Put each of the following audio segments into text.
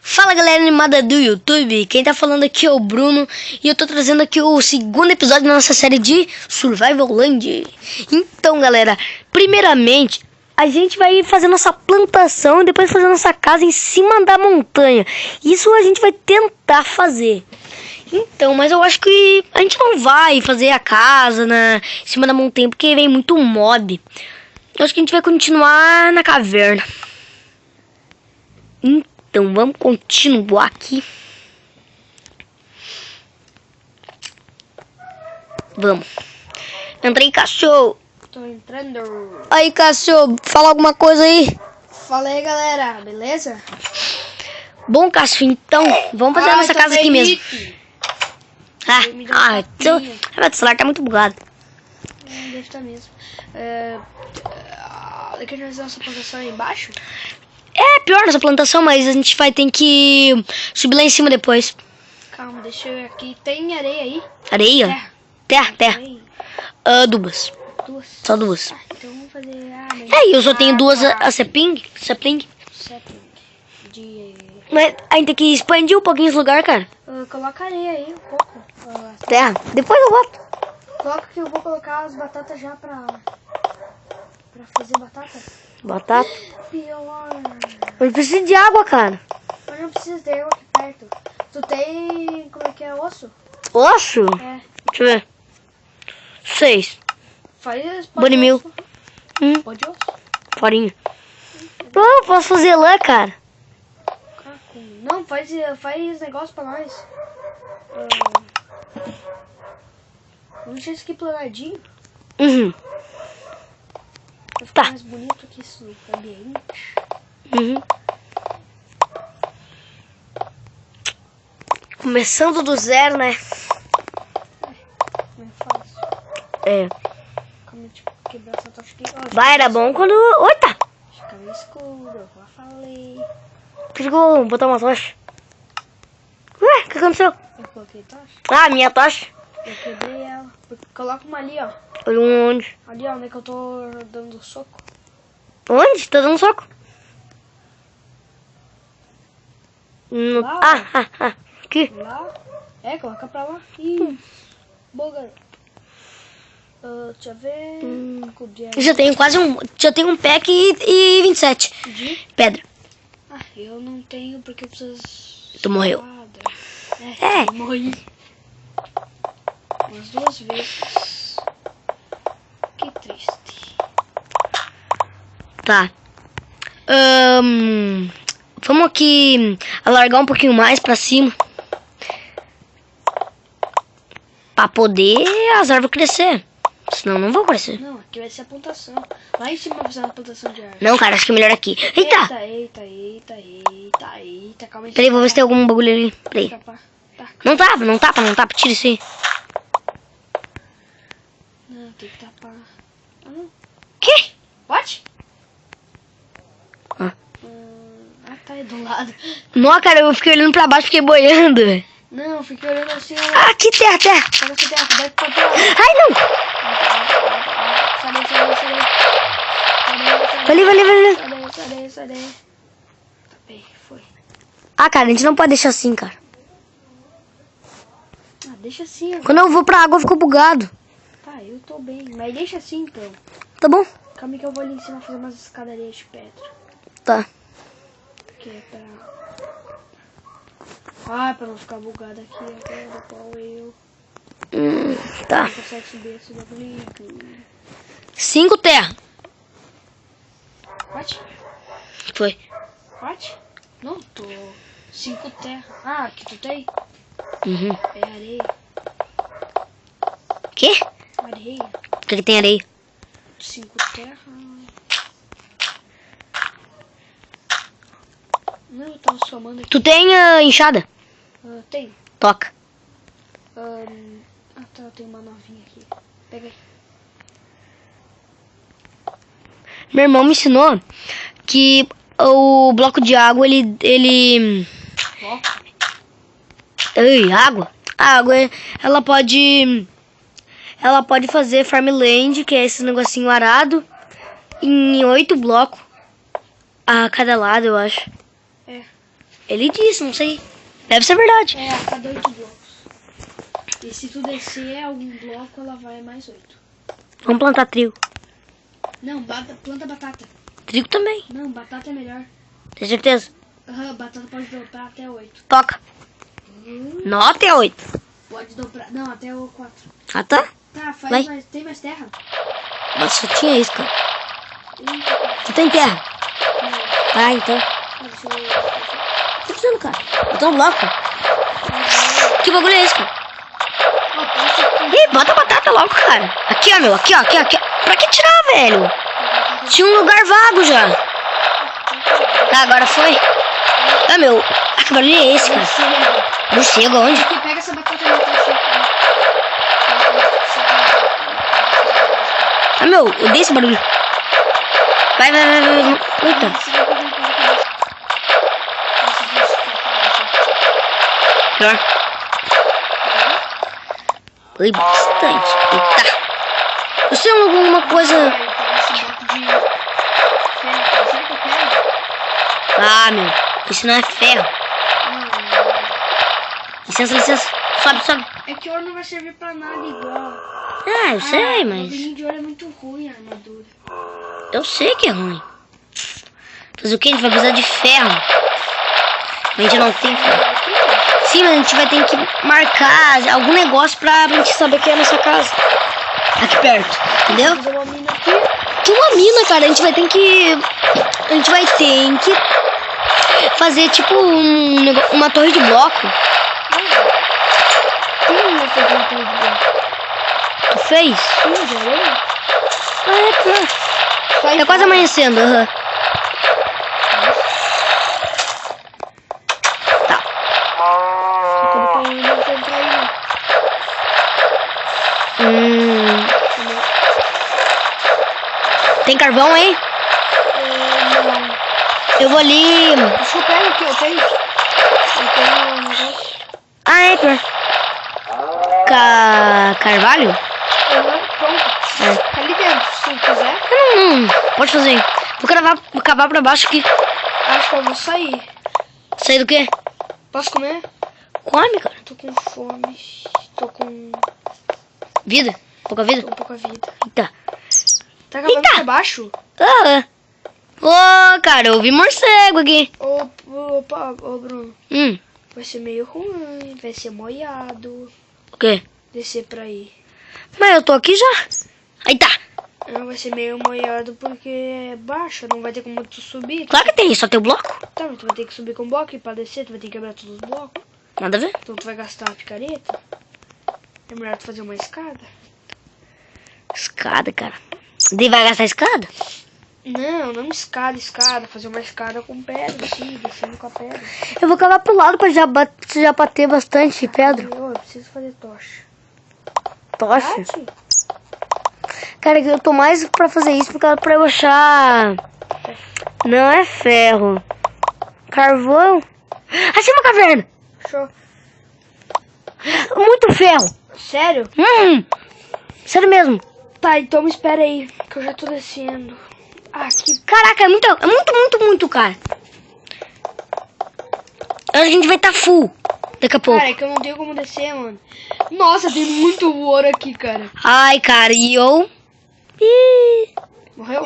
Fala galera animada do YouTube, quem tá falando aqui é o Bruno e eu tô trazendo aqui o segundo episódio da nossa série de Survival Land. Então galera, primeiramente a gente vai fazer nossa plantação e depois fazer nossa casa em cima da montanha. Isso a gente vai tentar fazer. Então, mas eu acho que a gente não vai fazer a casa em cima da montanha porque vem muito mob. Eu acho que a gente vai continuar na caverna. Então, vamos continuar aqui. Vamos. Entrei, cachorro. Tô entrando. Aí, cachorro, fala alguma coisa aí. Fala aí, galera. Beleza? Bom, cachorro, então, vamos fazer a nossa casa aqui mesmo. Meu celular tá muito bugado. Deve estar mesmo. Daqui a gente vai fazer nossa plantação aí embaixo? É pior nossa plantação, mas a gente vai ter que subir lá em cima depois. Calma, deixa eu ver aqui. Tem areia aí? Areia? Terra. Areia. Duas. Duas? Só duas. Então vamos fazer... Eu só tenho duas sapling. Mas a gente tem que expandir um pouquinho esse lugar, cara. Coloca areia aí um pouco. Terra. Depois eu boto. Coloca que eu vou colocar as batatas já pra fazer batata. Batata. Pior. Eu preciso de água, cara. Mas não precisa ter água aqui perto. Tu tem... como é que é? Osso? Osso? É. Deixa eu ver. 6. Faz... Bone mil. Pó de osso. Farinha. Eu posso fazer lã, cara. Não, faz negócio pra nós. Vamos deixar isso aqui planadinho. Uhum. Vai ficar Tá. mais bonito aqui esse ambiente. Uhum. Começando do zero, né? Não é fácil. É. Calma, tipo, quebrar essa tocha aqui. Vai, era bom quando... Oita! Fica meio escuro, eu já falei. Ficou botar uma tocha. Ué, o que aconteceu? Eu coloquei tocha, Ah, minha tocha. eu quebrei ela. Coloca uma ali, ó. Onde? Ali, ó, onde é que eu tô dando soco. Onde? Tá dando soco? Lá, Aqui. Lá. Coloca pra lá. Ih, boa, garoto. Deixa eu ver. Cobrir Eu já tenho Já tenho um pack e 27 de... pedra. eu não tenho porque eu preciso... Tu morreu. Eu morri. Umas 2 vezes. Que triste. Tá. Vamos aqui alargar um pouquinho mais pra cima. Pra poder as árvores crescer. Senão não vão crescer. Não, aqui vai ser a plantação. Lá em cima vai ser a plantação de árvore. Não, cara, acho que é melhor aqui. Eita! Eita. Calma aí. Peraí, vou ver se tem algum bagulho ali. Peraí. Tá. Não tapa. Tira isso aí. Não, tem que tapar. Ah, não. Que? What? Ah. Tá aí do lado. Não, cara, eu fiquei olhando pra baixo, fiquei boiando. Não, fiquei olhando assim. Aqui, terra. Pega essa terra, cuidado com a terra. Ai, não! Sai daí. Tá bem, foi. Ah, cara, a gente não pode deixar assim, cara. Deixa assim agora. Quando eu vou pra água, eu fico bugado. Tá, eu tô bem. Mas deixa assim então. Tá bom? Calma aí que eu vou ali em cima fazer umas escadarias de pedra. Tá. Que é pra não ficar bugado aqui agora, igual eu. Tá. Não consegue subir esse bagulho. 5 terra. What? Foi. What? Não, tô... 5 terra. Ah, aqui tu tem? Uhum. É areia. Que? Areia. O que tem areia? 5 terra. Não, eu tava somando aqui. Tu tem enxada? Tem. Toca. Tá, eu tenho uma novinha aqui. Pega aí. Meu irmão me ensinou que o bloco de água, ele... Ei, água. A água, ela pode fazer farmland, que é esse negocinho arado, em 8 blocos a cada lado, eu acho. É. Ele disse, não sei. Deve ser verdade. É, a cada 8 blocos. E se tu descer algum bloco, ela vai mais 8. Vamos plantar trigo. Não, planta batata. Trigo também. Não, batata é melhor. Tem certeza? Aham, batata pode dobrar até 8. Toca. Não até 8. Pode dobrar. Não, até o 4. Ah, tá? Tá, faz Vai. mais. Tem mais terra? Mas só tinha isso, cara. Eita, Tu tem terra? não. Ah, então. Deixa eu- O que tá fazendo, cara? Botar um bloco. Que bagulho é esse, cara? Ó, pode- Ih, bota a batata logo, cara. Aqui, ó, meu. Aqui, ó. Aqui. Pra que tirar, velho? Tinha um lugar vago já. Tá, agora foi. Ah, meu. Ah, que barulho é esse, cara? Morcego, onde? Aqui, pega essa batata aí, tá cheia. Ah, meu. Eu odeio esse barulho. Vai. Eita. Pior. Oi, bastante. Eita. Você tem alguma coisa... Ah, meu. Isso não é ferro. Licença. Sobe. É que ouro não vai servir pra nada igual. Ah, eu sei, O mas... vinho de ouro é muito ruim a armadura. Eu sei que é ruim. Fazer o que? A gente vai precisar de ferro. A gente não tem ferro. Sim, mas a gente vai ter que marcar algum negócio pra gente saber que é a nossa casa. Aqui perto, entendeu? Fazer uma mina aqui. Que uma mina, cara. A gente vai ter que fazer tipo uma torre de bloco. Tem uma fazer de bloco. Tu fez? Sim, já veio. Ah, é pior. Sai É quase fora. amanhecendo, aham. Tá. Quando eu não tô entrando aí. Tem carvão aí? Não. Eu vou ali. Deixa eu pegar aqui, eu tenho. Eu tenho um negócio. Ah, é pior. Carvalho? Pronto. Tá ali dentro, se tu quiser. Pode fazer. Vou cavar pra baixo aqui. Acho que eu vou sair. Sair do quê? Posso comer? Come, cara. Tô com fome. Tô com Vida? Pouca vida? pouca vida. Eita. Tá cavando Eita! pra baixo? Ah. Ô, cara, eu vi morcego aqui. Ô, Bruno. Vai ser meio ruim, vai ser molhado. O quê? Descer pra aí. Mas eu tô aqui já. Aí tá. Não, vai ser meio molhado porque é baixo, não vai ter como tu subir. Claro que tem, só tem o bloco. Tá, mas tu vai ter que subir com o bloco e pra descer tu vai ter que quebrar todos os blocos. Nada a ver. Então tu vai gastar a picareta. É melhor tu fazer uma escada. Escada, cara. Daí vai gastar escada? Não escada. Fazer uma escada com pedra, assim, descendo com a pedra. Eu vou cavar pro lado pra já bater bastante pedra. Eu preciso fazer tocha. Tocha? Bate? Cara, eu tô mais pra fazer isso pra eu achar... Não é ferro. Carvão. Achei uma caverna. Show. Muito ferro. Sério? Sério mesmo. Tá, então me espera aí, que eu já tô descendo. Aqui. Caraca, é muito, cara. A gente vai estar full daqui a pouco. Cara, é que eu não tenho como descer, mano. Nossa, tem muito ouro aqui, cara. Ai, cara, e eu... Ih, Morreu?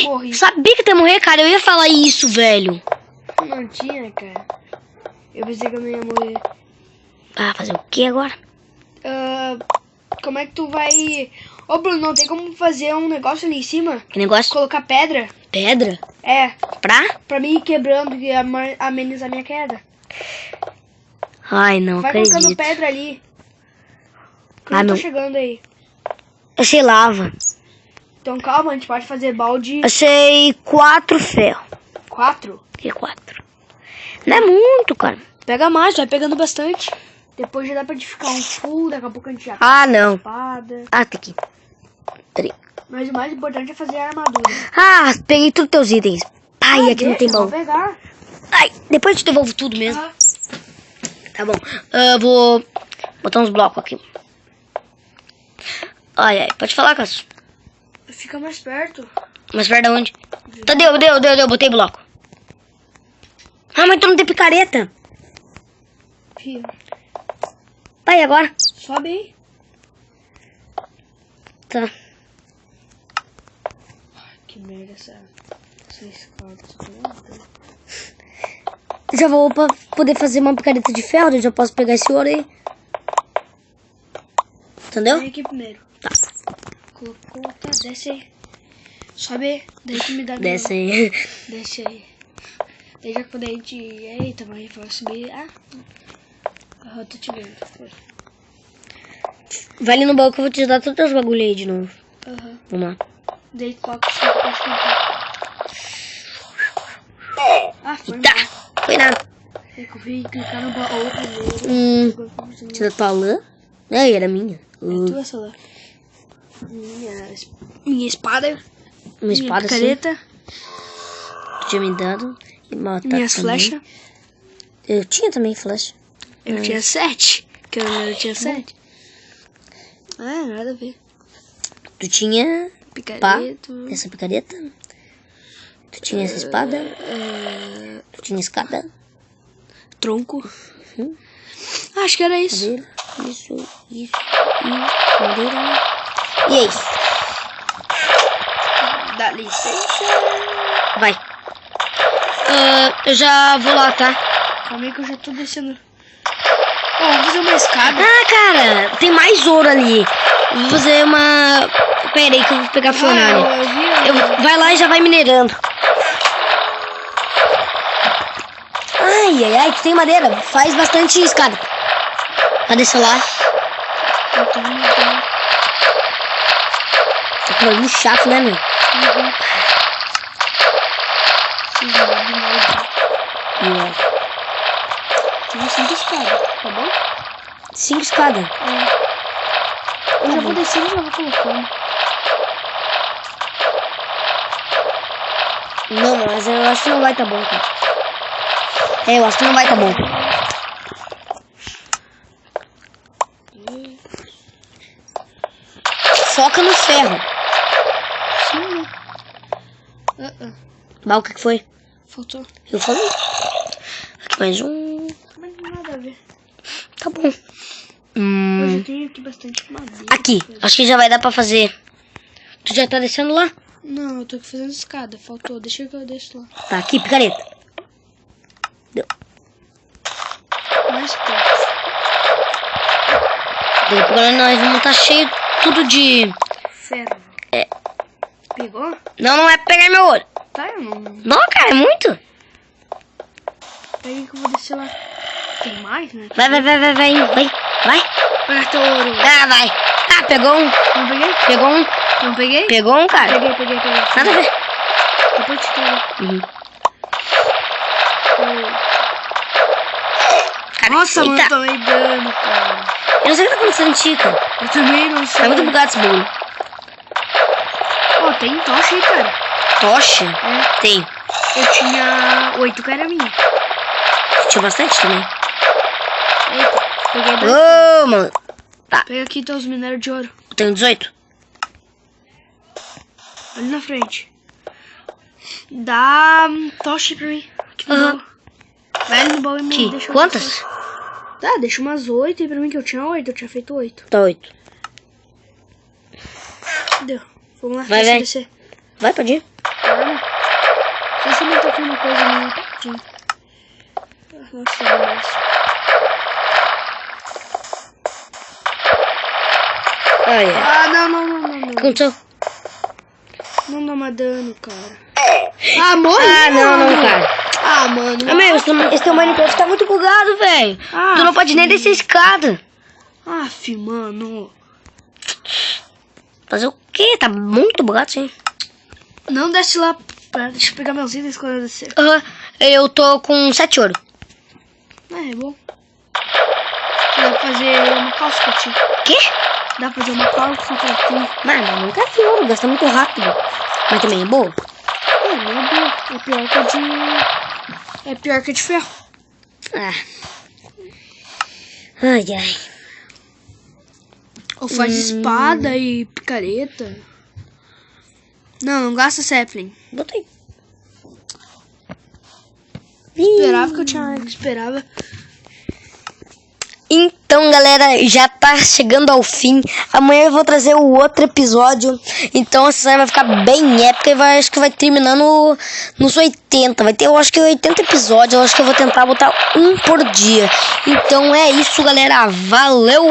Morri. sabia que ia morrer, cara. Eu ia falar isso, velho. Não tinha, cara. Eu pensei que eu não ia morrer. Ah, fazer o que agora? Como é que tu vai... Ô, Bruno, não tem como fazer um negócio ali em cima? Que negócio? Colocar pedra? Pedra? É, Pra mim ir quebrando e amenizar minha queda. Ai, não Vai acredito. colocando pedra ali. Que Ah, eu tô não. chegando aí. Achei lava. Então calma, a gente pode fazer balde Achei 4 ferro. 4. Que 4? Não é muito, cara. Pega mais, vai pegando bastante. Depois já dá pra edificar um full, daqui a pouco a gente já Ah, não. espada. Ah, tem aqui. Mas o mais importante é fazer a armadura. Ah, peguei todos os teus itens. Ai, aqui não tem baú. Vou pegar. Ai, depois eu te devolvo tudo mesmo. Ah, Tá bom. Vou botar uns blocos aqui. Ai, pode falar, Cássio. fica mais perto. Mais perto de onde? Tá, deu. Botei bloco. Ah, mas tu não tem picareta. Fio. Tá, e agora? Sobe aí. Tá. Que merda essa escada. Já vou pra poder fazer uma picareta de ferro. Eu já posso pegar esse ouro aí. Entendeu? Vem aqui primeiro. Tá. Colocou, tá, desce aí. Sobe aí. Daí tu me dá de Desce novo. aí. Desce aí. Daí já que quando a gente... Eita, mas vai subir... Ah, eu tô te vendo. Vai ali no baú que eu vou te dar todos os bagulho aí de novo. Aham. Vamos lá. Daí coloca o seu pra esquentar. Ah, foi Tá. mal. Foi nada. Tem que vir clicar no baú primeiro. Tira a tua lã. Ai, era minha. É tua essa lá. Minha espada. Uma espada assim. Careta. Tu tinha me dado. E matar Minhas também. flechas. Eu tinha também flecha. Eu tinha 7. Que eu tinha 7. Ah, nada a ver. Tu tinha Picareto. essa picareta. Tu tinha essa espada. Tu tinha escada. Tronco. Acho que era isso. Madeira. Isso. E madeira. E é isso. Dá licença. Vai. Eu já vou lá, tá? Calma aí que eu já tô descendo. Ó, vou fazer uma escada. Ah, cara, tem mais ouro ali. Vou fazer uma... Pera aí que eu vou pegar a fornalha. Vai lá e já vai minerando. Ai, ai, ai, tu tem madeira. Faz bastante escada. Cadê esse lá? Eu tô minerando. Tá com barulho chato, né, meu? Tem 5 escadas, tá bom? 5 escadas. Eu já vou descendo e já vou colocando. Não, mas eu acho que não vai tá bom, cara. Eu acho que não vai tá bom. Foca no ferro. Sim, né? Bah, o que foi? Faltou. Eu falei. Aqui mais um. Mas nada a ver. Tá bom. Eu já tenho aqui bastante madeira. Aqui, acho que já vai dar pra fazer. Tu já tá descendo lá? Não, eu tô aqui fazendo escada. Faltou. Deixa que eu deixo lá. Tá, aqui, picareta. Deu. Mais perto. Agora nós vamos estar cheio tudo de... Ferro. É. Pegou? Não, não é pegar meu olho. Tá, eu não. Não, cara, é muito. Peraí que eu vou descer lá. Tem mais, né? Vai. Vai. Olha teu ouro. Ah, vai. Ah, pegou um. Não peguei? Pegou um. Não peguei? Pegou um, cara. Peguei. Nada a ver. Depois te tenho. Cara, Nossa, mano, eita. eu tomei dano, cara. Eu não sei o que tá acontecendo, Chica. Eu também não sei. Tá muito bugado esse bagulho. Ó, tem tocha aí, cara. Tocha? É. Tem. Eu tinha 8 que era minha. Tinha bastante também. Eita, peguei 2. Ô, mano. Tá, Pega aqui teus minérios de ouro. eu tenho 18. Ali na frente. Dá tocha pra mim. Aqui no Aham. baú. Vai ali no baú e me Aqui, deixa quantas? Tá, deixa umas 8 aí pra mim, que eu tinha 8. Eu tinha feito 8. Tá 8. Deu. Vamos lá, Vai, deixa eu vai. descer. Vai, pode ir. Não sei se ele tá fazendo coisa minha pertinho. Nossa, demais. Ai, ai. Ah, não. O que aconteceu? Não dá mais dano, cara. Ah, morre? Ah, não, cara. Ah, mano. Ah, meu, esse teu Minecraft tá muito bugado, velho. Ah, Tu não pode nem descer a escada. Aff, mano. Fazer o quê? Tá muito bugado, sim. Não desce lá. Deixa eu pegar meus itens quando eu descer. Aham. Eu tô com 7 ouro. É bom. Dá pra fazer uma calça pra ti. Quê? Dá pra fazer uma calça pra ti. Mano, não quero ouro, gasta muito rápido. Mas também é boa. Não é bom. É pior que a de... É pior que a de ferro. Ah. Ai, ai. Ou faz espada e picareta. Não gasta sapling. Botei. Esperava que eu tinha que esperava. Então, galera, já tá chegando ao fim. Amanhã eu vou trazer o outro episódio. Então essa série vai ficar bem épica e acho que vai terminar nos 80. Vai ter, eu acho que 80 episódios. Eu acho que eu vou tentar botar um por dia. Então é isso, galera. Valeu!